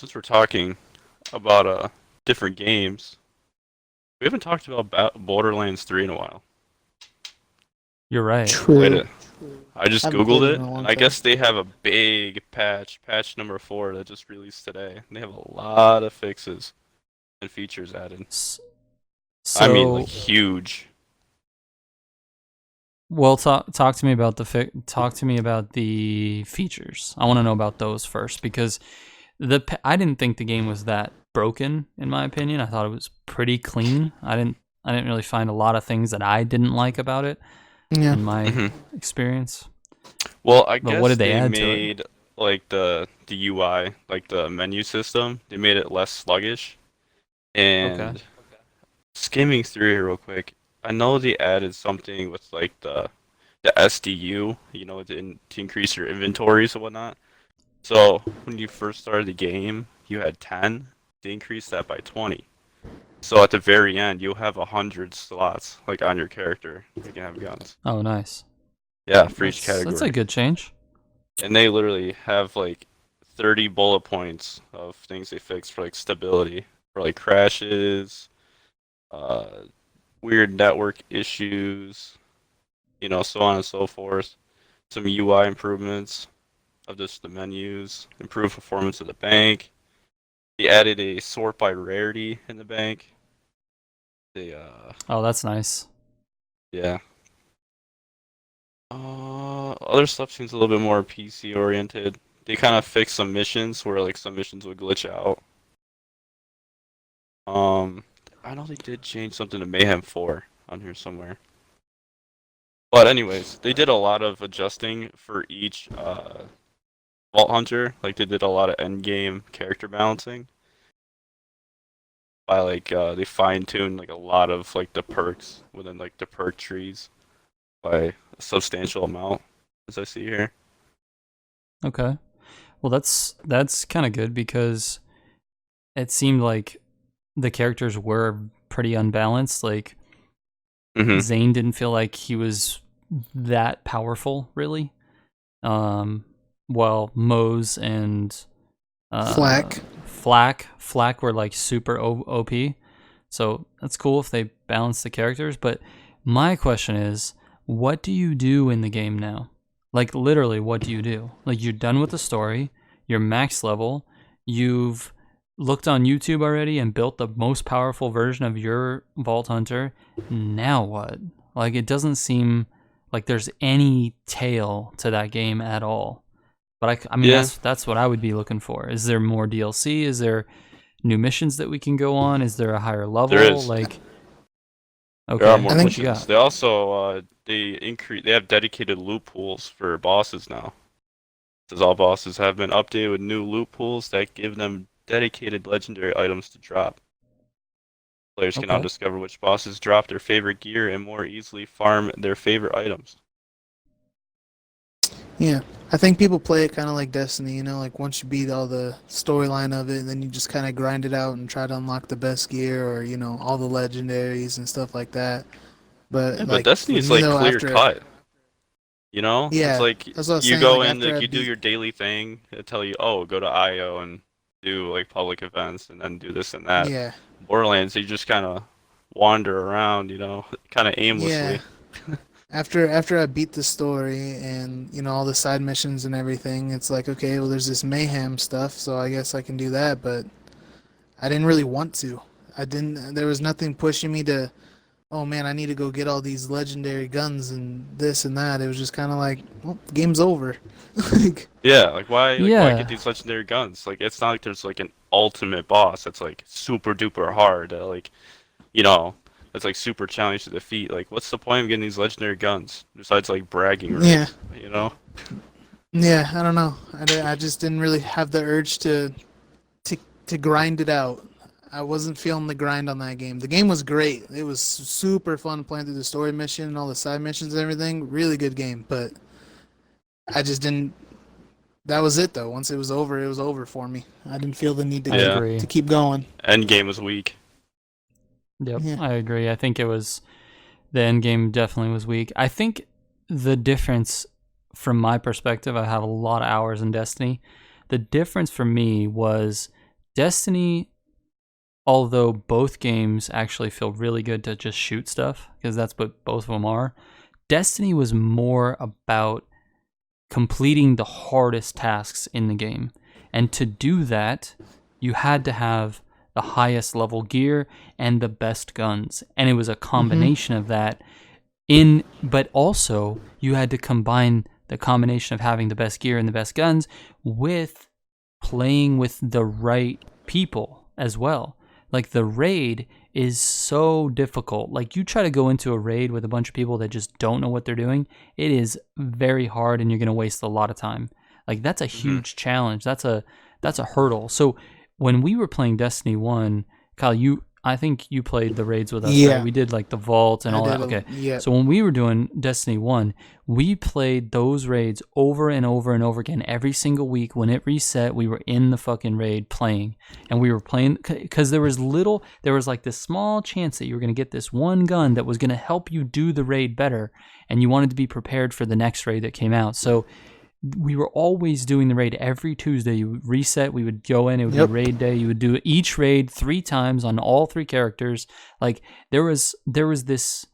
since we're talking about different games, we haven't talked about Borderlands 3 in a while. You're right. Played True. it. I just Haven't played Googled it in it, a and long I time. guess they have a big patch number 4 that just released today. They have a lot of fixes and features added. S- I mean, like So, huge. well, talk to me about talk to me about the features. I want to know about those first because I didn't think the game was that broken in my opinion. I thought it was pretty clean. I didn't really find a lot of things that I didn't like about it Yeah. in my hmm experience. Well, I But what guess did they they add to it? made like the UI, like the menu system, they made it less sluggish. Okay. And skimming through here real quick, I know they added something with like the SDU, to increase your inventories and whatnot. So when you first started the game, you had 10. They increased that by 20. So at the very end, you'll have 100 slots like on your character. You can have guns. Oh, nice. Yeah, for each That's a category. good change. And they literally have like 30 bullet points of things they fixed for like stability, for like crashes, uh, weird network issues, so on and so forth. Some UI improvements of just the menus, improved performance of the bank. They added a sort by rarity in the bank. They Oh, that's nice. yeah. Other stuff seems a little bit more PC oriented. They kind of fixed some missions where like some missions would glitch out. Um, I know they did change something to Mayhem 4 on here somewhere. But anyways, they did a lot of adjusting for each Vault Hunter. Like they did a lot of end game character balancing by like they fine tuned like a lot of like the perks within like the perk trees by a substantial amount, as I see here. Okay. Well, that's kind of good because it seemed like the characters were pretty unbalanced. Like Mm-hmm. Zane didn't feel like he was that powerful, really. Um, while Mose and uh, Flack. Flack were like super OP. So that's cool if they balance the characters. But my question is, what do you do in the game now? Like literally, what do you do? Like you're done with the story, you're max level, you've looked on YouTube already and built the most powerful version of your Vault Hunter. Now what? Like it doesn't seem like there's any tail to that game at all. But I mean, Yeah, that's what I would be looking for. Is there more DLC? Is there new missions that we can go on? Is there a higher there level? is. Like, There are okay, more I what think you got? missions. They also they have dedicated loot pools for bosses now. Says all bosses have been updated with new loot pools that give them dedicated legendary items to drop. Players can now Okay, discover which bosses drop their favorite gear and more easily farm their favorite items. yeah. I think people play it kind of like Destiny, like once you beat all the storyline of it, then you just kind of grind it out and try to unlock the best gear or, all the legendaries and stuff like that. Yeah, But but like Destiny for is me like though, clear after cut. It's yeah, like that's what I was you saying. go Like in, after like I you do beat your daily thing. They tell you, oh, go to IO and do like public events, and then do this and that. yeah, Borderlands, you just kind of wander around, kind of yeah. aimlessly. After I beat the story and all the side missions and everything, it's like okay, well there's this mayhem stuff, so I guess I can do that, but I didn't really want to. I didn't. There was nothing pushing me to. Oh man, I need to go get all these legendary guns and this and that. It was just kind of like, well, the game's over. Like, Yeah, like why get yeah, these legendary guns? Like it's not like there's like an ultimate boss that's like super duper hard. You know, that's like super challenge to defeat. Like what's the point of getting these legendary guns besides like bragging yeah, rights? You know? yeah. I don't know. I just didn't really have the urge to to grind it out. I wasn't feeling the grind on that game. The game was great. It was super fun playing through the story mission and all the side missions and everything. Really good game, but I just didn't. That was it though. Once it was over for me. I didn't feel the need to I Yeah. to agree. keep going. Endgame was weak. Yep, Yeah. I agree. I think it was the end game definitely was weak. I think the difference from my perspective, I have a lot of hours in Destiny. The difference for me was Destiny, although both games actually feel really good to just shoot stuff, because that's what both of them are, Destiny was more about completing the hardest tasks in the game. And to do that, you had to have the highest level gear and the best guns. And it was a combination of that but also you had to combine the combination of having the best gear and the best guns with playing with the right people as well. Like the raid is so difficult. Like you try to go into a raid with a bunch of people that just don't know what they're doing, it is very hard and you're going to waste a lot of time. Like that's a huge challenge. That's a hurdle. So when we were playing Destiny 1, Kyle, I think you played the raids with us, Yeah. right? We did like the vault and all that. Okay. Yeah. So when we were doing Destiny 1, we played those raids over and over and over again every single week. When it reset, we were in the fucking raid playing. And we were playing because there was like this small chance that you were going to get this one gun that was going to help you do the raid better. And you wanted to be prepared for the next raid that came out. So we were always doing the raid every Tuesday. You would reset, we would go in, it would be raid day. You would do each raid 3 times on all 3 characters. Like there was this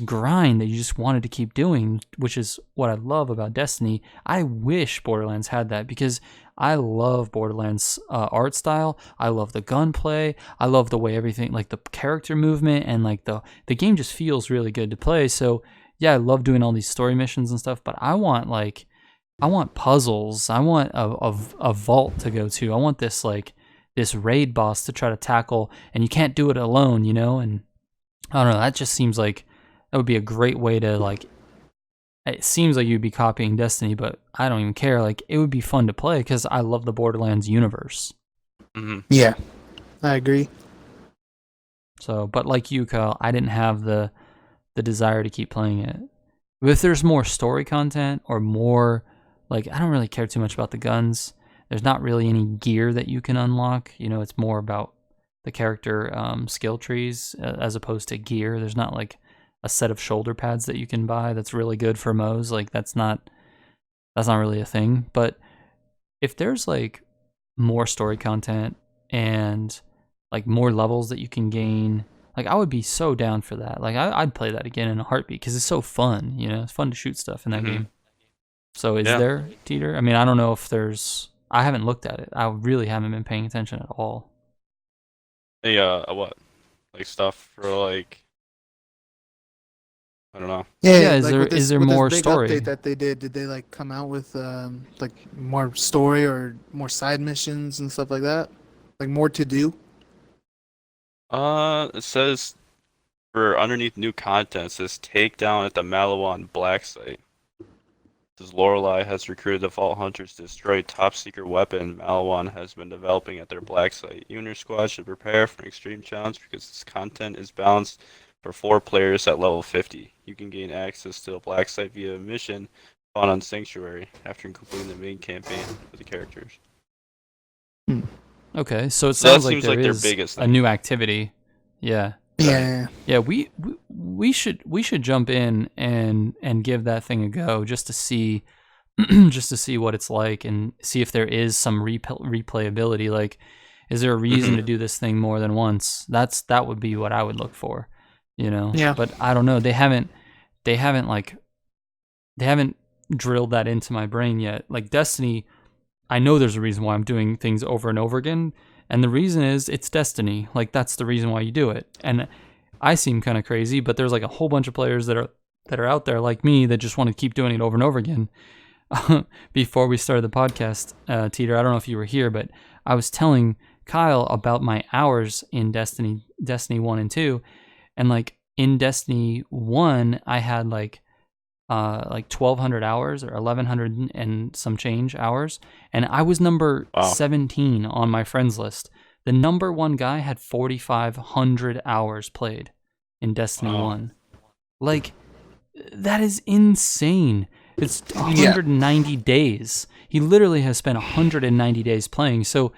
grind that you just wanted to keep doing, which is what I love about Destiny. I wish Borderlands had that because I love Borderlands art style. I love the gunplay. I love the way everything, like the character movement, and like the game just feels really good to play. So yeah, I love doing all these story missions and stuff, but I want puzzles. I want a vault to go to. I want this raid boss to try to tackle, and you can't do it alone, you know? And I don't know, that just seems like that would be a great way to it seems like you'd be copying Destiny, but I don't even care. Like it would be fun to play because I love the Borderlands universe. Mm-hmm. Yeah, I agree. So, but like you, Kyle, I didn't have the desire to keep playing it. If there's more story content or more, like, I don't really care too much about the guns. There's not really any gear that you can unlock. You know, it's more about the character skill trees as opposed to gear. There's not like a set of shoulder pads that you can buy that's really good for Moes. Like that's not really a thing. But if there's like more story content and like more levels that you can gain, like I would be so down for that. Like I'd play that again in a heartbeat because it's so fun. You know, it's fun to shoot stuff in that game. So is there, Teeter? I mean, I don't know if there's. I haven't looked at it. I really haven't been paying attention at all. Hey, what? Like stuff for like, I don't know. Yeah, is like there with more this big story? update that they did they like come out with like more story or more side missions and stuff like that? Like more to do? It says for underneath new content, it says takedown at the Malawan Black Site. It says Lorelei has recruited the Vault Hunters to destroy top secret weapon Malawan has been developing at their Black Site. You and your squad should prepare for an extreme challenge because this content is balanced for 4 players at level 50. You can gain access to the Black Site via a mission found on Sanctuary after completing the main campaign with the characters. Okay, so it So that sounds like seems there like their is biggest a thing. new activity. Yeah. Yeah. Yeah, we should jump in and give that thing a go just to see what it's like and see if there is some replayability. Like, is there a reason to do this thing more than once? That would be what I would look for, you know. Yeah. But I don't know. They haven't drilled that into my brain yet. Like Destiny, I know there's a reason why I'm doing things over and over again. And the reason is it's Destiny. Like that's the reason why you do it. And I seem kind of crazy, but there's like a whole bunch of players that are out there like me that just want to keep doing it over and over again. Before we started the podcast, Teeter, I don't know if you were here, but I was telling Kyle about my hours in Destiny 1 and 2, and like in Destiny 1, I had like 1,200 hours or 1,100 and some change hours, and I was number 17 on my friends list. The number 1 guy had 4,500 hours played in Destiny 1. Like, that is insane. It's 190 days. He literally has spent 190 days playing. So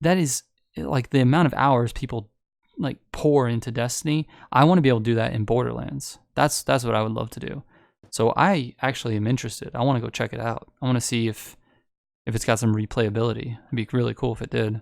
that is like the amount of hours people like pour into Destiny. I want to be able to do that in Borderlands. That's what I would love to do. So I actually am interested. I want to go check it out. I want to see if it's got some replayability. It'd be really cool if it did.